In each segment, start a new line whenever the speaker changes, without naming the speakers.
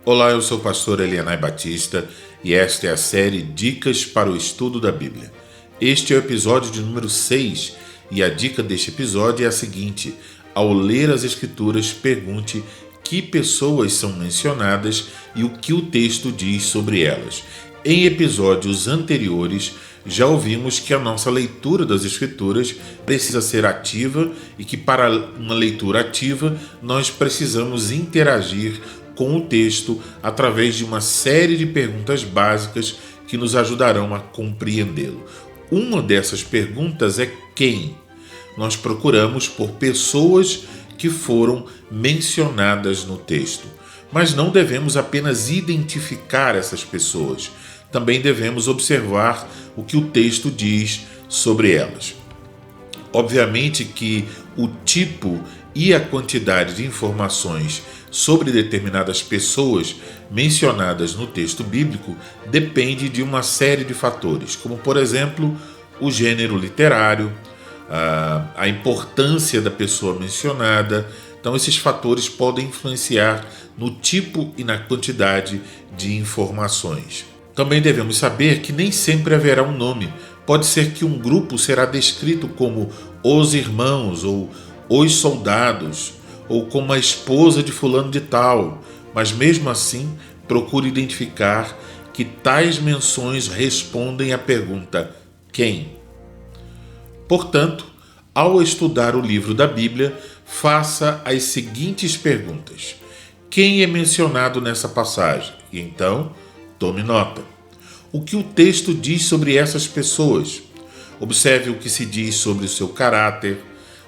Olá, eu sou o pastor Elianai Batista e esta é a série Dicas para o Estudo da Bíblia. Este é o episódio de número 6 e a dica deste episódio é a seguinte: ao ler as Escrituras, pergunte que pessoas são mencionadas e o que o texto diz sobre elas. Em episódios anteriores, já ouvimos que a nossa leitura das Escrituras precisa ser ativa e que para uma leitura ativa nós precisamos interagir com o texto através de uma série de perguntas básicas que nos ajudarão a compreendê-lo. Uma dessas perguntas é quem? Nós procuramos por pessoas que foram mencionadas no texto, mas não devemos apenas identificar essas pessoas, também devemos observar o que o texto diz sobre elas. Obviamente que o tipo e a quantidade de informações sobre determinadas pessoas mencionadas no texto bíblico depende de uma série de fatores, como por exemplo o gênero literário, a importância da pessoa mencionada. Então esses fatores podem influenciar no tipo e na quantidade de informações. Também devemos saber que nem sempre haverá um nome. Pode ser que um grupo será descrito como os irmãos ou os soldados, ou como a esposa de fulano de tal, mas mesmo assim procure identificar que tais menções respondem à pergunta quem? Portanto, ao estudar o livro da Bíblia, faça as seguintes perguntas: quem é mencionado nessa passagem? E então, tome nota. O que o texto diz sobre essas pessoas? Observe o que se diz sobre o seu caráter,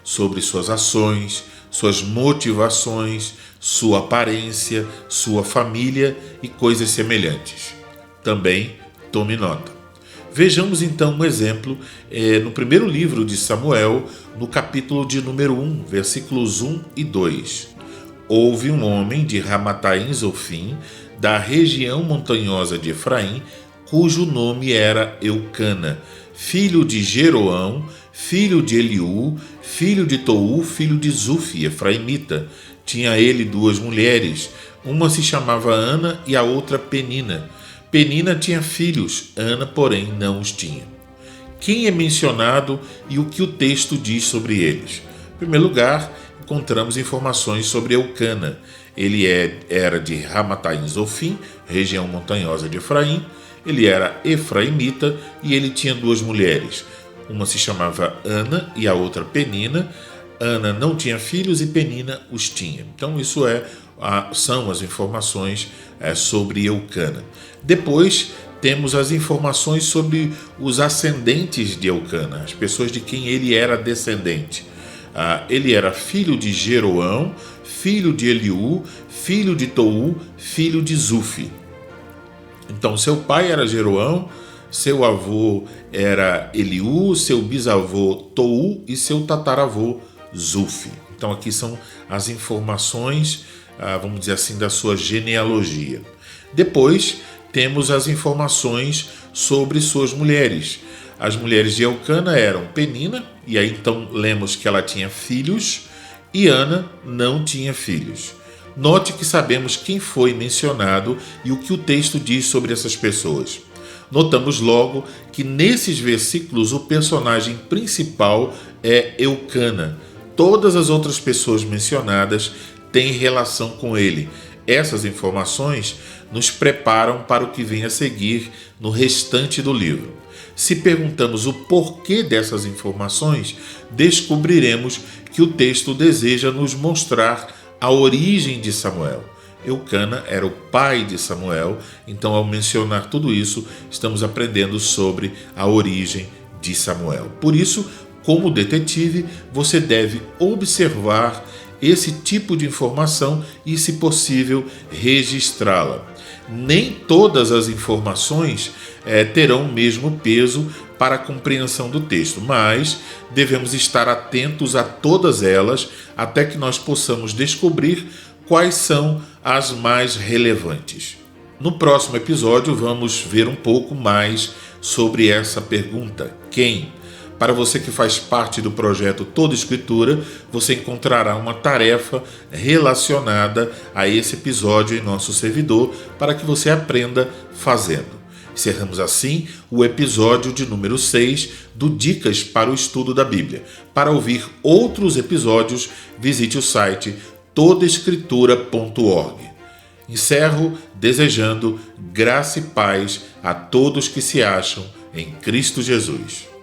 sobre suas ações, suas motivações, sua aparência, sua família e coisas semelhantes. Também tome nota. Vejamos então um exemplo no primeiro livro de Samuel, no capítulo de número 1, versículos 1 e 2. Houve um homem de Ramataim Zofim, da região montanhosa de Efraim, cujo nome era Eucana, filho de Jeroão, filho de Eliú, filho de Tou, filho de Zufi, efraimita. Tinha ele duas mulheres, uma se chamava Ana e a outra Penina. Penina tinha filhos, Ana, porém, não os tinha. Quem é mencionado e o que o texto diz sobre eles? Em primeiro lugar, encontramos informações sobre Eucana. Ele era de Ramataim Zofim, região montanhosa de Efraim. Ele era efraimita e ele tinha duas mulheres. Uma se chamava Ana e a outra Penina. Ana não tinha filhos e Penina os tinha. Então isso são as informações sobre Eucana. Depois temos as informações sobre os ascendentes de Eucana, as pessoas de quem ele era descendente. Ele era filho de Jeroão, filho de Eliú, filho de Tou, filho de Zufi. Então seu pai era Jeroão, seu avô era Eliú, seu bisavô Tou e seu tataravô Zufi. Então aqui são as informações, vamos dizer assim, da sua genealogia. Depois temos as informações sobre suas mulheres. As mulheres de Eucana eram Penina, e aí então lemos que ela tinha filhos, e Ana não tinha filhos. Note que sabemos quem foi mencionado e o que o texto diz sobre essas pessoas. Notamos logo que nesses versículos o personagem principal é Eucana. Todas as outras pessoas mencionadas têm relação com ele. Essas informações nos preparam para o que vem a seguir no restante do livro. Se perguntamos o porquê dessas informações, descobriremos que o texto deseja nos mostrar a origem de Samuel. Eucana era o pai de Samuel, então ao mencionar tudo isso, estamos aprendendo sobre a origem de Samuel. Por isso, como detetive, você deve observar esse tipo de informação e, se possível, registrá-la. Nem todas as informações terão o mesmo peso para a compreensão do texto, mas devemos estar atentos a todas elas até que nós possamos descobrir quais são as mais relevantes. No próximo episódio vamos ver um pouco mais sobre essa pergunta, quem? Para você que faz parte do projeto Toda Escritura, você encontrará uma tarefa relacionada a esse episódio em nosso servidor para que você aprenda fazendo. Encerramos assim o episódio de número 6 do Dicas para o Estudo da Bíblia. Para ouvir outros episódios, visite o site todaescritura.org. Encerro desejando graça e paz a todos que se acham em Cristo Jesus.